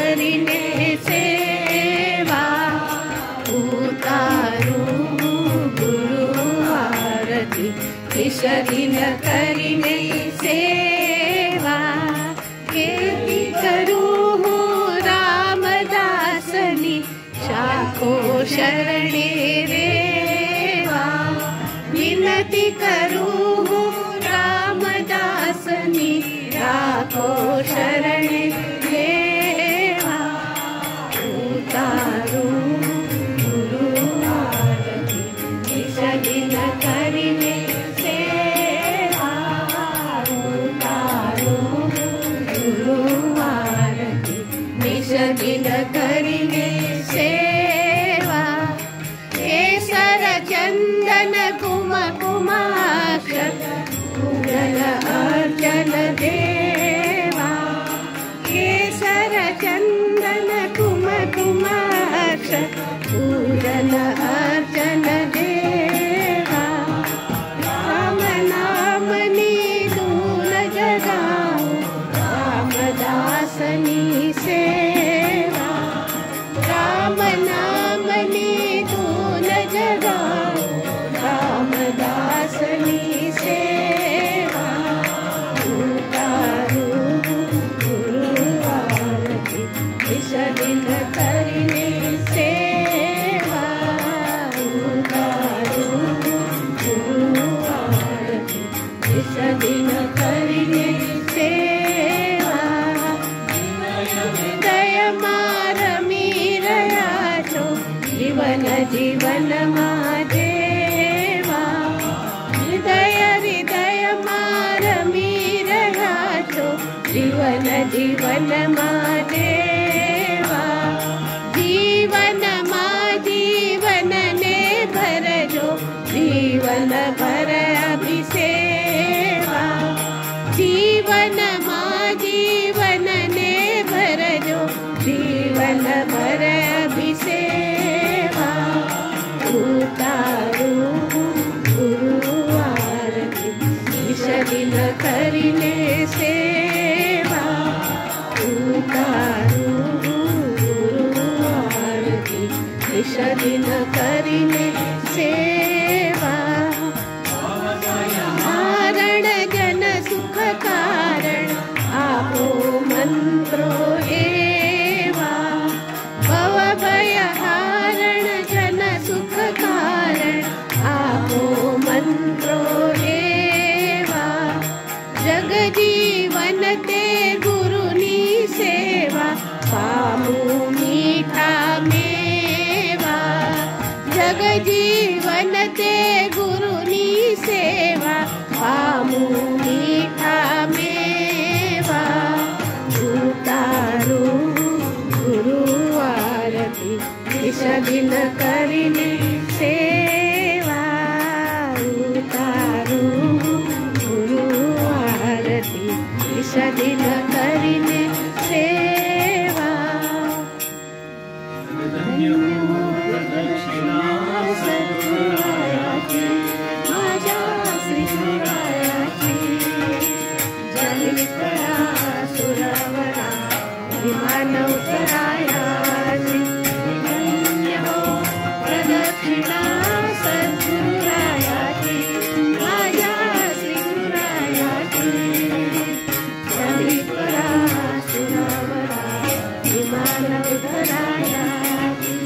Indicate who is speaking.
Speaker 1: કરીને સેવા ઉતારું ગુરુ આરતી વિસરીન કરીને સેવા કેતી કરું હું રામદાસની શાખો શરણે રેવા વિનતી કરું હું રામદાસની રાખો શરણે રેવા ઉતારું ગુરુ આરતી વિસરીન કરીને સેવા ઉતારું ગુરુ આરતી વિસરીન કરીને સેવા કેસર ચંદન કુમકુમાક્ષ પૂજન અર્ચન દેવા કેસર ચંદન કુમકુમાક્ષ પૂજન અર્ચન દેવા રામ નામની ધૂન જગાવો રામદાસની સેવા રામ નામની ધૂન જગાવો રામદાસની સેવા ઉતારું ગુરુ આરતી વિસરીન કરીને સેવા ઉતારું ગુરુ આરતી વિસરીન કરીને સેવા હૃદયમાં રમી રહ્યા છો જીવન જીવનમાં દેવા હૃદયમાં રમી રહ્યા છો જીવન જીવનમાં દેવા જીવનમાં જીવનને ભરજો જીવન ભર અભિષેવા જીવનમાં જીવનને ભરજો જીવન ભર અભિષેવા ઉતારું ગુરુ આરતી વિસરીન કરીને સેવા ઉતારું ગુરુ આરતી વિસરીન કરીને સેવા કારણ જન સુખ કારણ આપો મંત્રો એવા ભવ ભય હારણ જન સુખ કારણ આપો મંત્રો એવા જગજીવન તે ગુરુની સેવા પામું મીઠા મેવા જગજીવન તે ગુરુની સેવા પામું મીઠા મેવા ઉતારું ગુરુ આરતી વિસરીન કરીને સેવા ઉતારું ગુરુ આરતી વિસરીન કરીને સેવા સદગુરુરાયાજી माझ्या श्रीगुरुरायाची जय करा सुरवरा विमान उतरायाची धन्य हो प्रदक्षिणा सद्गुरुरायाची माझ्या श्रीगुरुरायाची जय करा सुरवरा विमान उतरायाची